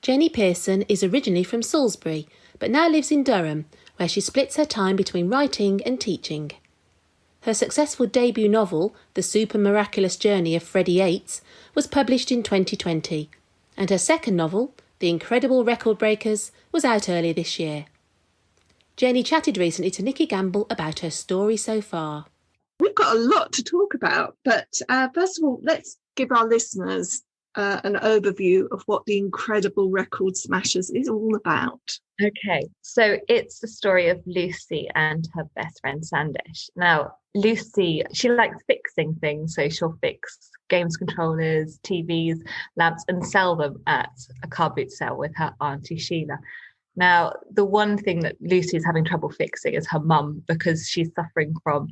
Jenny Pearson is originally from Salisbury, but now lives in Durham, where she splits her time between writing and teaching. Her successful debut novel, The Super Miraculous Journey of Freddie Yates, was published in 2020, and her second novel, The Incredible Record Breakers, was out earlier this year. Jenny chatted recently to Nikki Gamble about her story so far. We've got a lot to talk about, but first of all, let's give our listeners an overview of what The Incredible Record Smashers is all about. Okay, so it's the story of Lucy and her best friend Sandesh. Now, Lucy, she likes fixing things, so she'll fix games controllers, TVs, lamps, and sell them at a car boot sale with her auntie Sheila. Now, the one thing that Lucy is having trouble fixing is her mum, because she's suffering from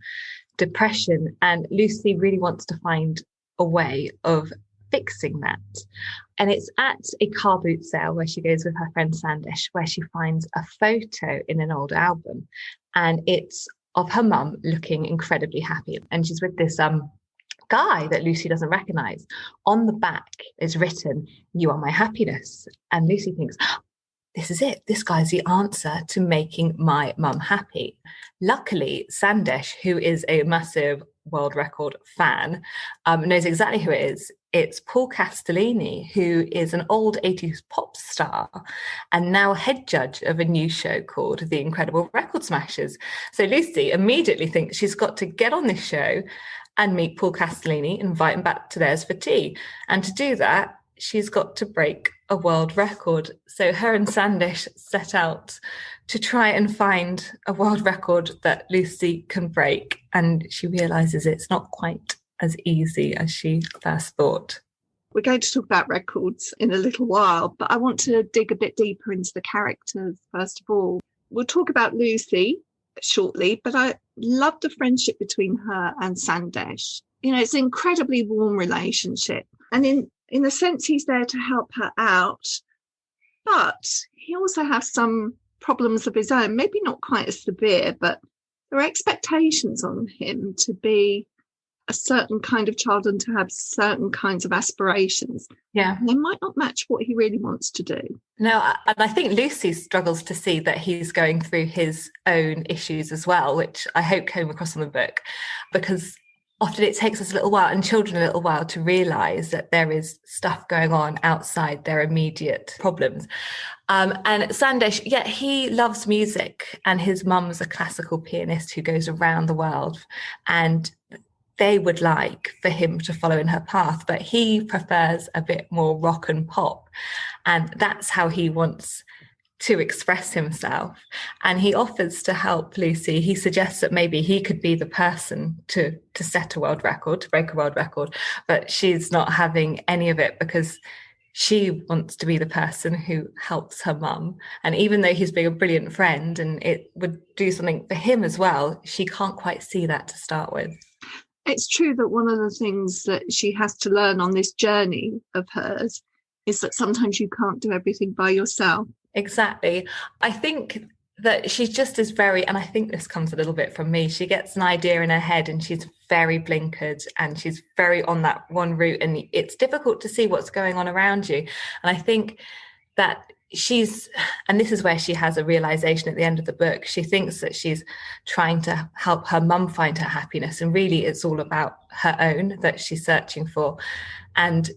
depression, and Lucy really wants to find a way of fixing that. And it's at a car boot sale where she goes with her friend Sandesh, where she finds a photo in an old album, and it's of her mum looking incredibly happy, and she's with this guy that Lucy doesn't recognize. On the back is written, "You are my happiness," and Lucy thinks, this is it. This guy's the answer to making my mum happy. Luckily, Sandesh, who is a massive world record fan, knows exactly who it is. It's Paul Castellini, who is an old 80s pop star and now head judge of a new show called The Incredible Record Smashers. So Lucy immediately thinks she's got to get on this show and meet Paul Castellini, invite him back to theirs for tea. And to do that, she's got to break a world record. So her and Sandesh set out to try and find a world record that Lucy can break. And she realises it's not quite as easy as she first thought. We're going to talk about records in a little while, but I want to dig a bit deeper into the characters first of all. We'll talk about Lucy shortly, but I love the friendship between her and Sandesh. You know, it's an incredibly warm relationship. And in a sense, he's there to help her out, but he also has some problems of his own, maybe not quite as severe, but there are expectations on him to be a certain kind of child and to have certain kinds of aspirations. Yeah. And they might not match what he really wants to do. No, and I think Lucy struggles to see that he's going through his own issues as well, which I hope came across in the book, because often it takes us a little while, and children a little while, to realise that there is stuff going on outside their immediate problems. And Sandesh, yeah, he loves music, and his mum's a classical pianist who goes around the world, and they would like for him to follow in her path, but he prefers a bit more rock and pop, and that's how he wants to express himself. And he offers to help Lucy. He suggests that maybe he could be the person to set a world record, to break a world record, but she's not having any of it because she wants to be the person who helps her mum. And even though he's being a brilliant friend and it would do something for him as well, she can't quite see that to start with. It's true that one of the things that she has to learn on this journey of hers is that sometimes you can't do everything by yourself. Exactly. I think that she just is very, and I think this comes a little bit from me, she gets an idea in her head and she's very blinkered and she's very on that one route, and it's difficult to see what's going on around you. And I think that and this is where she has a realization at the end of the book. She thinks that she's trying to help her mum find her happiness, and really it's all about her own that she's searching for. And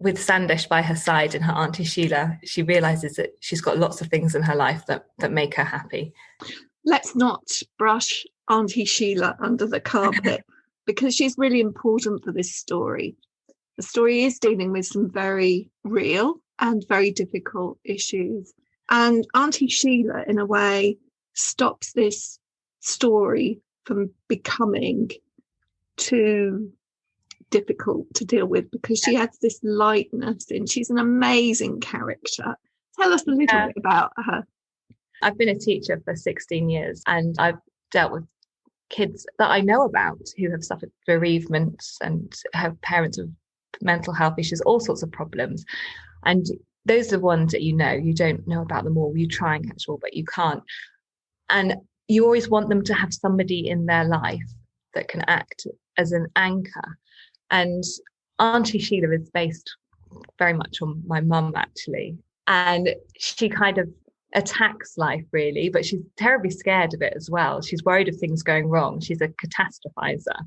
with Sandesh by her side and her auntie Sheila, she realizes that she's got lots of things in her life that make her happy. Let's not brush auntie Sheila under the carpet because she's really important for this story. The story is dealing with some very real and very difficult issues. And auntie Sheila, in a way, stops this story from becoming too difficult to deal with because she adds this lightness in. She's an amazing character. Tell us a little bit about her. I've been a teacher for 16 years and I've dealt with kids that I know about who have suffered bereavement and have parents with mental health issues, all sorts of problems. And those are the ones that you don't know about them all. You try and catch all, but you can't. And you always want them to have somebody in their life that can act as an anchor. And Auntie Sheila is based very much on my mum, actually. And she kind of attacks life, really, but she's terribly scared of it as well. She's worried of things going wrong. She's a catastrophizer.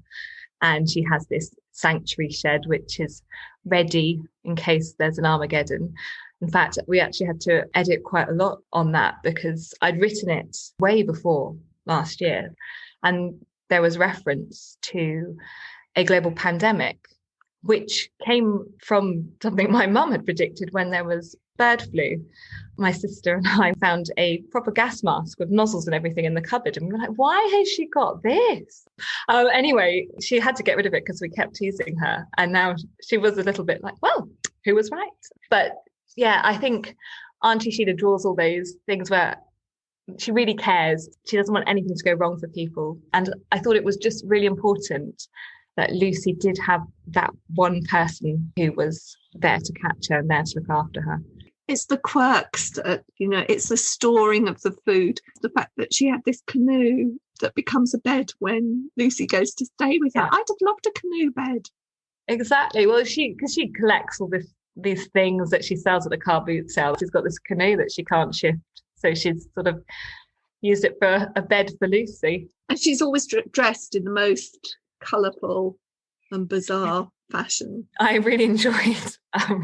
And she has this sanctuary shed, which is ready in case there's an Armageddon. In fact, we actually had to edit quite a lot on that because I'd written it way before last year. And there was reference to a global pandemic, which came from something my mum had predicted when there was bird flu. My sister and I found a proper gas mask with nozzles and everything in the cupboard. And we were like, why has she got this? Anyway, she had to get rid of it because we kept teasing her. And now she was a little bit like, well, who was right? But yeah, I think Auntie Sheila draws all those things where she really cares. She doesn't want anything to go wrong for people. And I thought it was just really important that Lucy did have that one person who was there to catch her and there to look after her. It's the quirks that, it's the storing of the food. The fact that she had this canoe that becomes a bed when Lucy goes to stay with her. I'd have loved a canoe bed. Exactly. Well, because she collects all these things that she sells at the car boot sale. She's got this canoe that she can't shift. So she's sort of used it for a bed for Lucy. And she's always dressed in the most colourful and bizarre fashion. I really enjoyed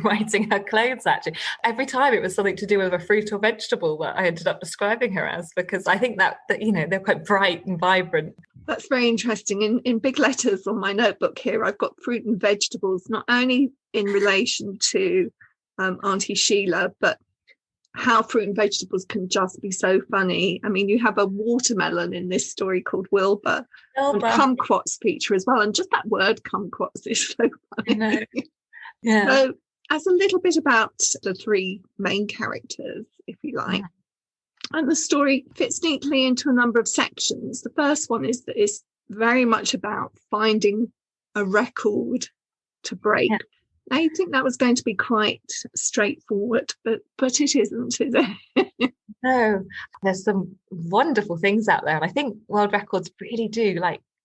writing her clothes, actually. Every time it was something to do with a fruit or vegetable that I ended up describing her as, because I think that they're quite bright and vibrant. That's very interesting. In big letters on my notebook here, I've got fruit and vegetables, not only in relation to Auntie Sheila, but how fruit and vegetables can just be so funny. I mean, you have a watermelon in this story called Wilbur. And kumquats feature as well. And just that word kumquats is so funny. I know. Yeah. So as a little bit about the three main characters, if you like, and the story fits neatly into a number of sections. The first one is very much about finding a record to break. Yeah. I think that was going to be quite straightforward, but it isn't, is it? No, there's some wonderful things out there. And I think world records really do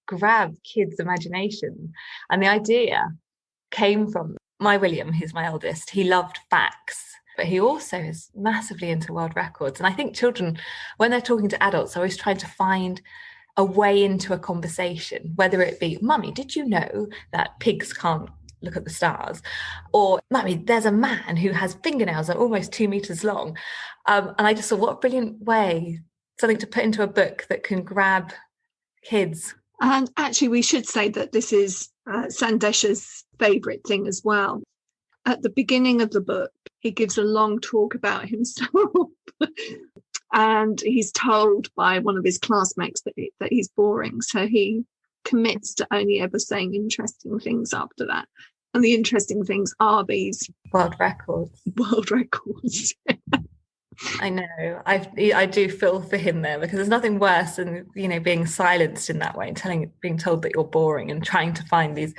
grab kids' imagination. And the idea came from my William, who's my eldest. He loved facts, but he also is massively into world records. And I think children, when they're talking to adults, are always trying to find a way into a conversation, whether it be, Mummy, did you know that pigs can't look at the stars? Or, Mummy, there's a man who has fingernails that are almost 2 meters long. And I just thought, what a brilliant way, something to put into a book that can grab kids. And actually, we should say that this is Sandesh's favourite thing as well. At the beginning of the book, he gives a long talk about himself. And he's told by one of his classmates that he's boring. So he commits to only ever saying interesting things after that. And the interesting things are these world records. I know. I do feel for him there, because there's nothing worse than being silenced in that way and being told that you're boring and trying to find these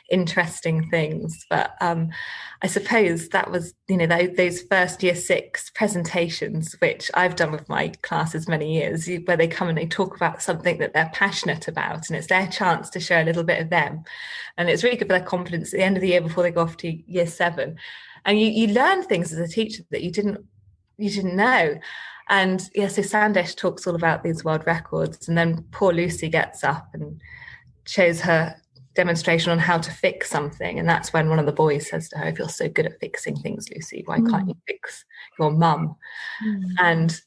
interesting things. But I suppose that was those first year 6 presentations, which I've done with my classes many years, where they come and they talk about something that they're passionate about, and it's their chance to share a little bit of them, and it's really good for their confidence at the end of the year before they go off to year 7. And you learn things as a teacher that you didn't know. And so Sandesh talks all about these world records, and then poor Lucy gets up and shows her demonstration on how to fix something. And that's when one of the boys says to her, if you're so good at fixing things, Lucy, why can't you fix your mum? And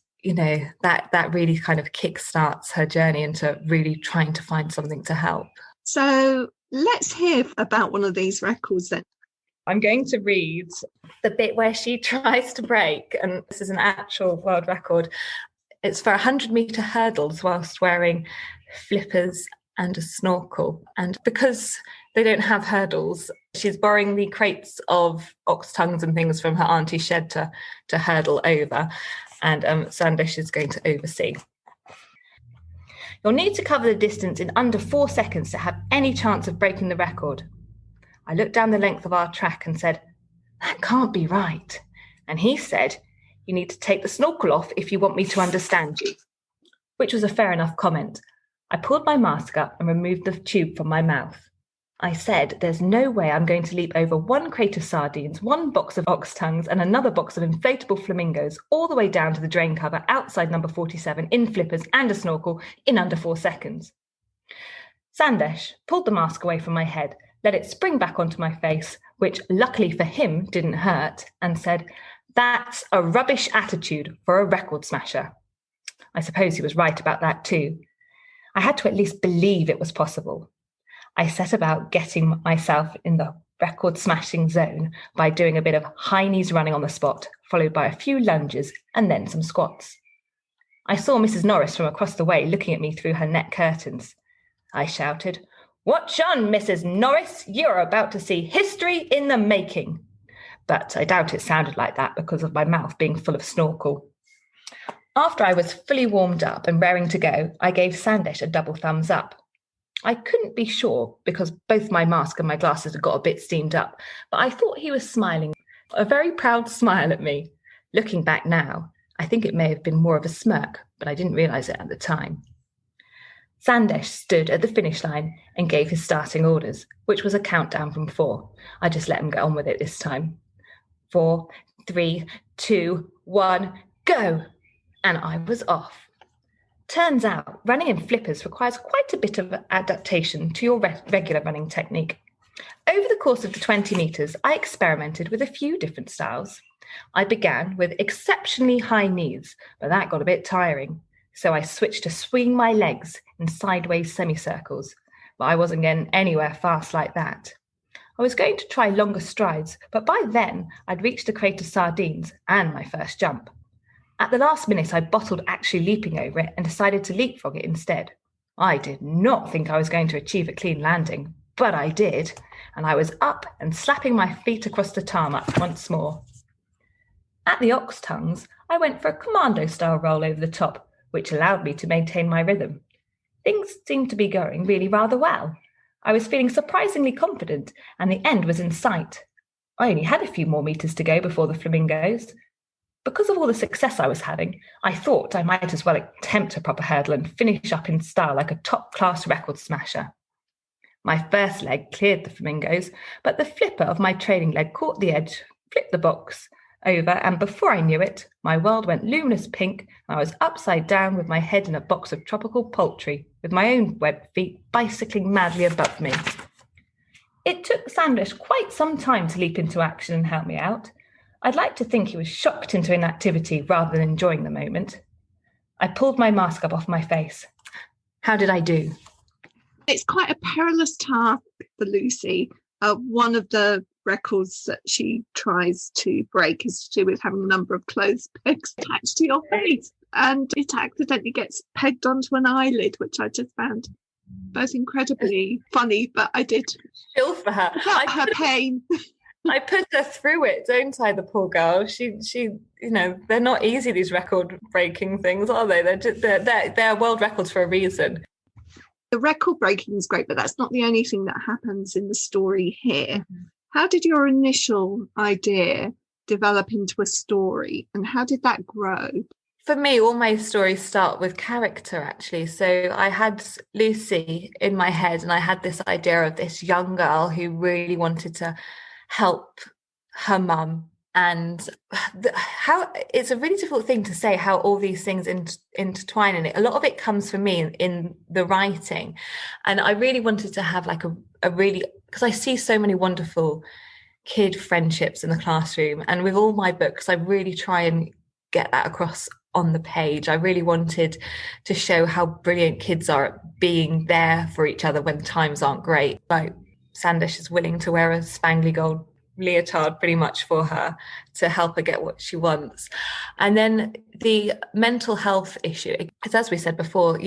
that really kind of kickstarts her journey into really trying to find something to help. So let's hear about one of these records then. I'm going to read the bit where she tries to break, and this is an actual world record. It's for 100-meter hurdles whilst wearing flippers and a snorkel. And because they don't have hurdles, she's borrowing the crates of ox tongues and things from her auntie's shed to hurdle over. And Sandesh is going to oversee. You'll need to cover the distance in under 4 seconds to have any chance of breaking the record. I looked down the length of our track and said, that can't be right. And he said, you need to take the snorkel off if you want me to understand you, which was a fair enough comment. I pulled my mask up and removed the tube from my mouth. I said, there's no way I'm going to leap over 1 crate of sardines, 1 box of ox tongues, and another box of inflatable flamingos, all the way down to the drain cover outside number 47 in flippers and a snorkel in under 4 seconds. Sandesh pulled the mask away from my head, let it spring back onto my face, which luckily for him didn't hurt, and said, "That's a rubbish attitude for a record smasher." I suppose he was right about that too. I had to at least believe it was possible. I set about getting myself in the record smashing zone by doing a bit of high knees running on the spot, followed by a few lunges and then some squats. I saw Mrs. Norris from across the way looking at me through her net curtains. I shouted, "Watch on, Mrs. Norris, you're about to see history in the making." But I doubt it sounded like that because of my mouth being full of snorkel. After I was fully warmed up and raring to go, I gave Sandesh a double thumbs up. I couldn't be sure because both my mask and my glasses had got a bit steamed up, but I thought he was smiling, a very proud smile at me. Looking back now, I think it may have been more of a smirk, but I didn't realise it at the time. Sandesh stood at the finish line and gave his starting orders, which was a countdown from 4. I just let him get on with it this time. 4, 3, 2, 1, go! And I was off. Turns out, running in flippers requires quite a bit of adaptation to your regular running technique. Over the course of the 20 metres, I experimented with a few different styles. I began with exceptionally high knees, but that got a bit tiring. So I switched to swinging my legs in sideways semicircles, but I wasn't getting anywhere fast like that. I was going to try longer strides, but by then I'd reached a crate of sardines and my first jump. At the last minute, I bottled actually leaping over it and decided to leapfrog it instead. I did not think I was going to achieve a clean landing, but I did, and I was up and slapping my feet across the tarmac once more. At the ox tongues, I went for a commando-style roll over the top, which allowed me to maintain my rhythm. Things seemed to be going really rather well. I was feeling surprisingly confident, and the end was in sight. I only had a few more metres to go before the flamingos. Because of all the success I was having, I thought I might as well attempt a proper hurdle and finish up in style like a top-class record smasher. My first leg cleared the flamingos, but the flipper of my trailing leg caught the edge, flipped the box over, and before I knew it, my world went luminous pink, and I was upside down with my head in a box of tropical poultry, with my own webbed feet bicycling madly above me. It took Sandesh quite some time to leap into action and help me out. I'd like to think he was shocked into inactivity rather than enjoying the moment. I pulled my mask up off my face. How did I do? It's quite a perilous task for Lucy. One of the records that she tries to break is to do with having a number of clothes pegs attached to your face, and it accidentally gets pegged onto an eyelid, which I just found both incredibly funny, but I did feel for her. Her pain. I put her through it, don't I, the poor girl? She, they're not easy, these record-breaking things, are they? They're world records for a reason. The record breaking is great, but that's not the only thing that happens in the story here. How did your initial idea develop into a story, and how did that grow? For me, all my stories start with character, actually. So I had Lucy in my head, and I had this idea of this young girl who really wanted to help her mum, and how it's a really difficult thing to say how all these things intertwine in it. A lot of it comes for me in the writing, and I really wanted to have like a really, because I see so many wonderful kid friendships in the classroom, and with all my books I really try and get that across on the page. I really wanted to show how brilliant kids are at being there for each other when times aren't great. Like Sandesh is willing to wear a spangly gold leotard pretty much for her to help her get what she wants. And then the mental health issue, because as we said before,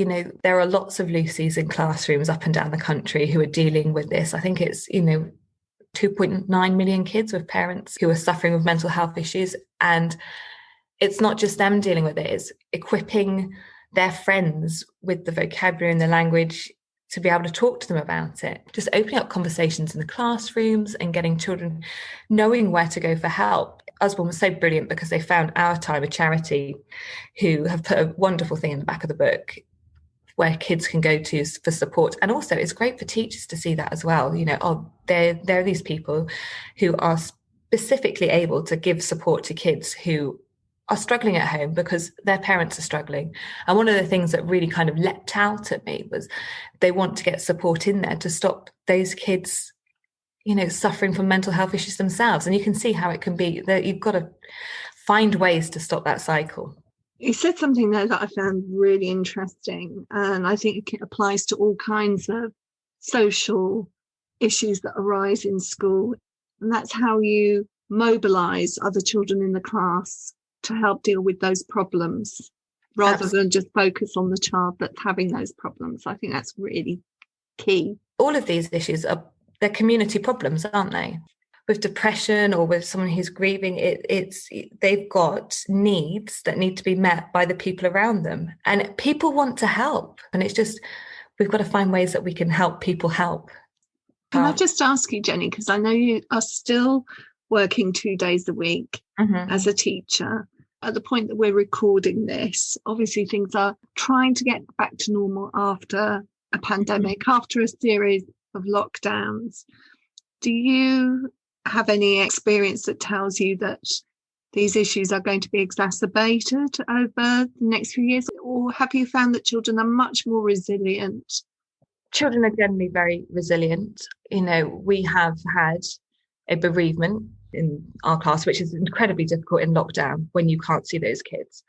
there are lots of Lucys in classrooms up and down the country who are dealing with this. I think it's 2.9 million kids with parents who are suffering with mental health issues, and it's not just them dealing with it, it's equipping their friends with the vocabulary and the language to be able to talk to them about it. Just opening up conversations in the classrooms and getting children knowing where to go for help. Usborne was so brilliant because they found Our Time, a charity, who have put a wonderful thing in the back of the book where kids can go to for support. And also it's great for teachers to see that as well. You know, oh, there are these people who are specifically able to give support to kids who are struggling at home because their parents are struggling. And one of the things that really kind of leapt out at me was they want to get support in there to stop those kids, you know, suffering from mental health issues themselves. And you can see how it can be that you've got to find ways to stop that cycle. You said something there that I found really interesting, and I think it applies to all kinds of social issues that arise in school. And that's how you mobilise other children in the class to help deal with those problems, rather than just focus on the child that's having those problems. I think that's really key. All of these issues they're community problems, aren't they? With depression or with someone who's grieving, they've got needs that need to be met by the people around them. And people want to help. And it's just, we've got to find ways that we can help people help. Can I just ask you, Jenny, because I know you are still working 2 days a week as a teacher. At the point that we're recording this, obviously things are trying to get back to normal after a pandemic, after a series of lockdowns. Do you have any experience that tells you that these issues are going to be exacerbated over the next few years? Or have you found that children are much more resilient? Children are generally very resilient. You know, we have had a bereavement in our class, which is incredibly difficult in lockdown when you can't see those kids.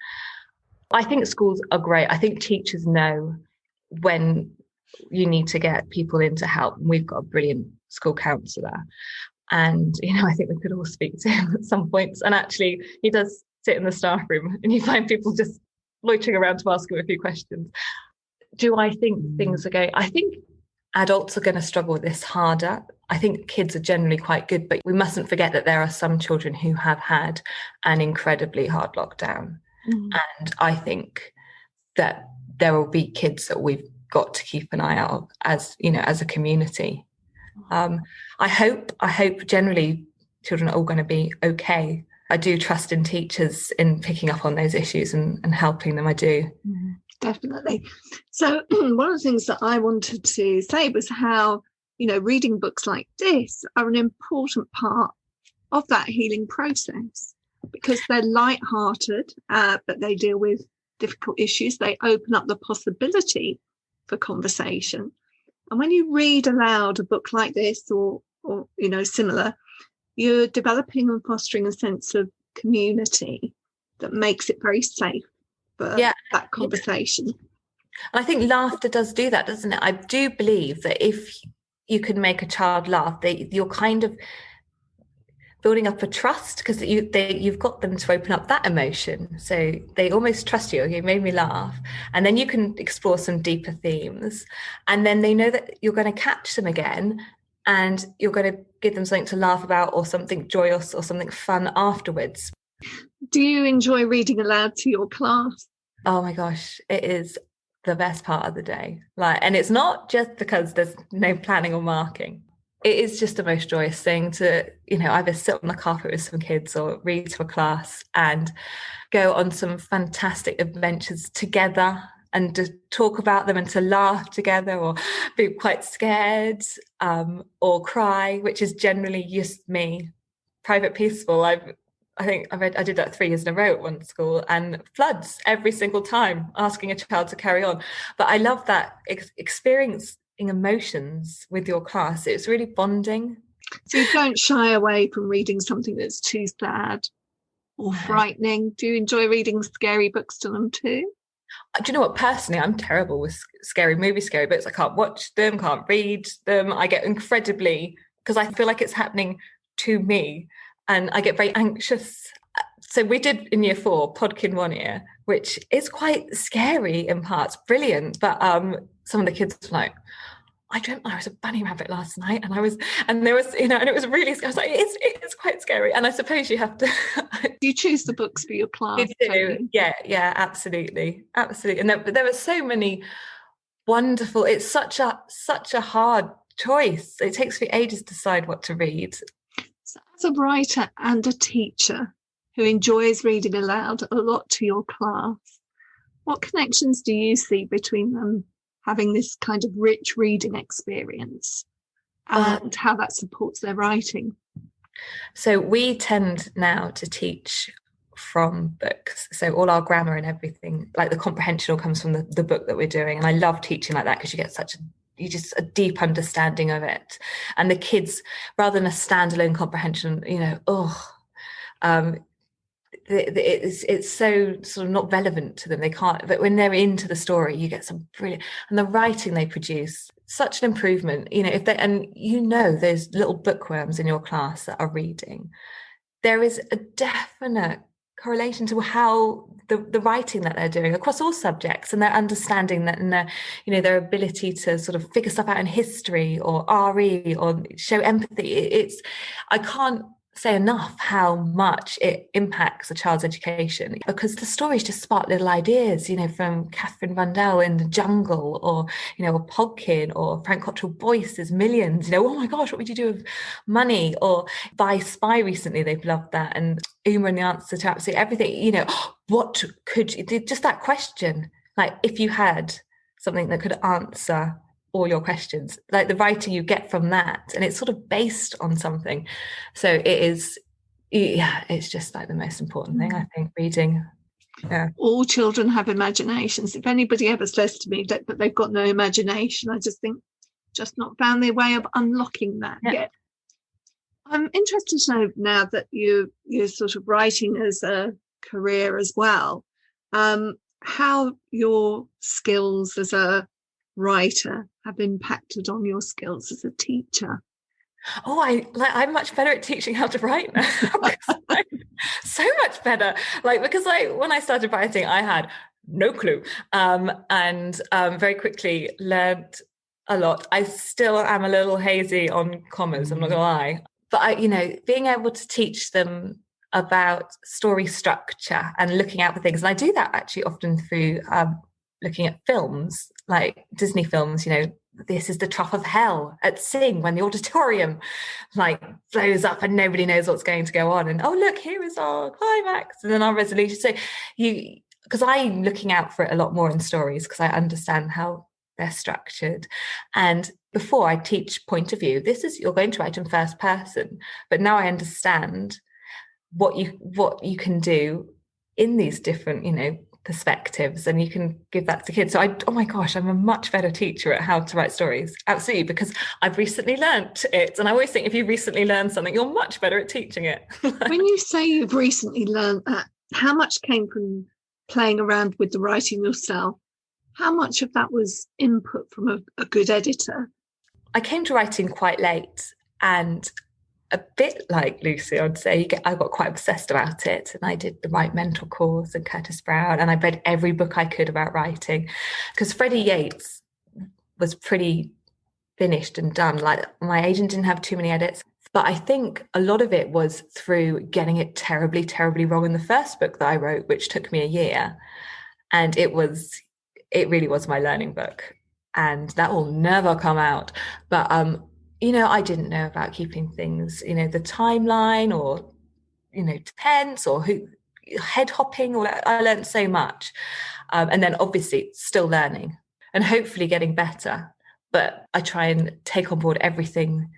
I think schools are great. I think teachers know when you need to get people in to help. We've got a brilliant school counsellor. And, you know, I think we could all speak to him at some points. And actually, he does sit in the staff room and you find people just loitering around to ask him a few questions. Do I think things are going? I think adults are going to struggle with this harder. I think kids are generally quite good, but we mustn't forget that there are some children who have had an incredibly hard lockdown. And I think that there will be kids that we've got to keep an eye out as, you know, as a community. I hope generally children are all going to be okay. I do trust in teachers in picking up on those issues and helping them. I do. Definitely. So one of the things that I wanted to say was how, you know, reading books like this are an important part of that healing process, because they're light-hearted, but they deal with difficult issues. They open up the possibility for conversation. And when you read aloud a book like this or you know, similar, you're developing and fostering a sense of community that makes it very safe for that conversation. And I think laughter does do that, doesn't it? I do believe that if you can make a child laugh, you're kind of building up a trust, because you've got them to open up that emotion. So they almost trust you. You made me laugh. And then you can explore some deeper themes. And then they know that you're going to catch them again and you're going to give them something to laugh about or something joyous or something fun afterwards. Do you enjoy reading aloud to your class? Oh my gosh, it is the best part of the day. And it's not just because there's no planning or marking. It is just the most joyous thing to, you know, either sit on the carpet with some kids or read to a class and go on some fantastic adventures together and to talk about them and to laugh together or be quite scared or cry, which is generally just me. Private Peaceful, I did that 3 years in a row at one school, and floods every single time, asking a child to carry on. But I love that experiencing emotions with your class. It's really bonding. So you don't shy away from reading something that's too sad or frightening. Do you enjoy reading scary books to them too? Do you know what? Personally, I'm terrible with scary books. I can't watch them, can't read them. I get incredibly, because I feel like it's happening to me, and I get very anxious. So we did in year 4 Podkin One Ear, which is quite scary in parts, brilliant. But some of the kids were like, I dreamt I was a bunny rabbit last night, and there was, you know, and it was really, I was like, it's quite scary. And I suppose you have to. You choose the books for your class. You do. Yeah, absolutely. And there were so many wonderful. It's such a hard choice. It takes me ages to decide what to read. So as a writer and a teacher who enjoys reading aloud a lot to your class, what connections do you see between them having this kind of rich reading experience and how that supports their writing? So we tend now to teach from books. So all our grammar and everything, like the comprehension all comes from the book that we're doing. And I love teaching like that because you get a deep understanding of it. And the kids, rather than a standalone comprehension, it's so sort of not relevant to them. They can't, but when they're into the story, you get some brilliant, and the writing they produce, such an improvement. If they, and those little bookworms in your class that are reading, there is a definite correlation to how the writing that they're doing across all subjects, and their understanding that, and their ability to sort of figure stuff out in history or RE or show empathy. I can't say enough how much it impacts a child's education, because the stories just spark little ideas, from Catherine Rundell in The Jungle, or or Podkin, or Frank Cottrell Boyce's Millions. Oh my gosh, what would you do with money? Or By Spy recently, they've loved that, and Uma and the Answer to Absolutely Everything. What could you, just that question, like if you had something that could answer all your questions, like the writing you get from that, and it's sort of based on something. So it is, it's just like the most important thing, I think, reading. Yeah. All children have imaginations. If anybody ever says to me that they've got no imagination, I just think, just not found their way of unlocking that yet. I'm interested to know now that you're sort of writing as a career as well, how your skills as a writer have impacted on your skills as a teacher. I'm much better at teaching how to write now. So much better, because when I started writing, I had no clue, and very quickly learned a lot. I still am a little hazy on commas, I'm not gonna lie, but being able to teach them about story structure and looking out for things, and I do that actually often through looking at films, like Disney films. This is the trough of hell at Sing, when the auditorium blows up and nobody knows what's going to go on, and look, here is our climax and then our resolution. So because I'm looking out for it a lot more in stories, because I understand how they're structured. And before, I teach point of view. You're going to write in first person, but now I understand what you can do in these different perspectives, and you can give that to kids. So I'm a much better teacher at how to write stories, absolutely, because I've recently learnt it. And I always think if you recently learn something, you're much better at teaching it. When you say you've recently learnt that, how much came from playing around with the writing yourself? How much of that was input from a good editor? I came to writing quite late, and a bit like Lucy, I'd say, I got quite obsessed about it, and I did the Write Mentor course and Curtis Brown, and I read every book I could about writing, because Freddie Yates was pretty finished and done. My agent didn't have too many edits, but I think a lot of it was through getting it terribly, terribly wrong in the first book that I wrote, which took me a year, and it really was my learning book, and that will never come out. But I didn't know about keeping things, the timeline, or, tense, or head hopping. I learned so much. And then obviously still learning and hopefully getting better. But I try and take on board everything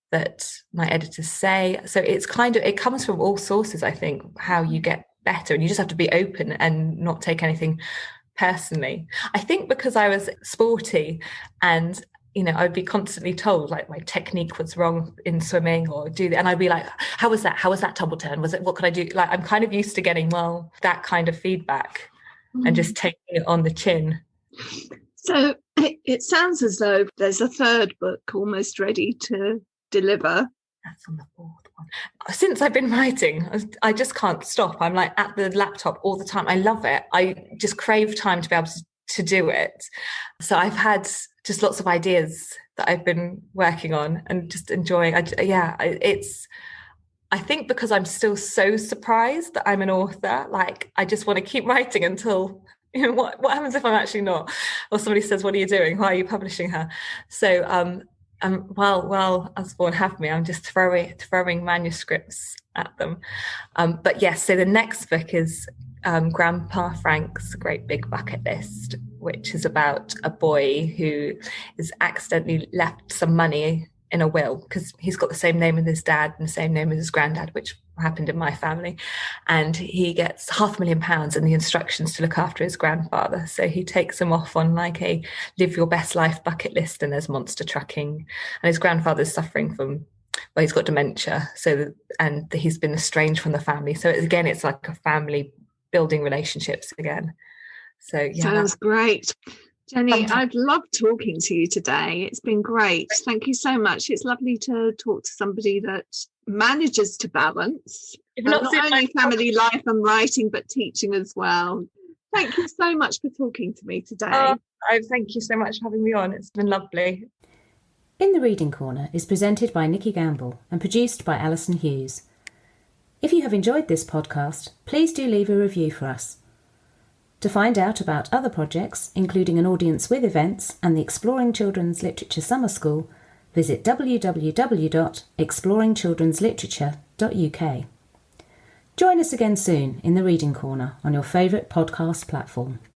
that my editors say. So it comes from all sources, I think, how you get better. And you just have to be open and not take anything personally. I think because I was sporty, and I'd be constantly told my technique was wrong in swimming, or and I'd be like, how was that tumble turn? What could I do? I'm kind of used to getting that kind of feedback and just taking it on the chin. So it sounds as though there's a third book almost ready to deliver. That's on the fourth one. Since I've been writing, I just can't stop. I'm at the laptop all the time. I love it. I just crave time to be able to do it. So I've had just lots of ideas that I've been working on and just enjoying. I think because I'm still so surprised that I'm an author, I just want to keep writing until, what happens if I'm actually not? Or somebody says, what are you doing? Why are you publishing her? So while Usborne have me, I'm just throwing manuscripts at them. But yes, so the next book is Grandpa Frank's Great Big Bucket List, which is about a boy who is accidentally left some money in a will, because he's got the same name as his dad and the same name as his granddad, which happened in my family. And he gets £500,000 and the instructions to look after his grandfather. So he takes him off on like a live your best life bucket list, and there's monster trucking. And his grandfather's suffering from, well, he's got dementia. And he's been estranged from the family. So again, it's like a family building relationships again. So yeah. Sounds great. Jenny, I've loved talking to you today. It's been great. Thank you so much. It's lovely to talk to somebody that manages to balance not only family life and writing, but teaching as well. Thank you so much for talking to me today. Thank you so much for having me on. It's been lovely. In the Reading Corner is presented by Nikki Gamble and produced by Alison Hughes. If you have enjoyed this podcast, please do leave a review for us. To find out about other projects, including an audience with events and the Exploring Children's Literature Summer School, visit www.exploringchildrensliterature.uk. Join us again soon in the Reading Corner on your favourite podcast platform.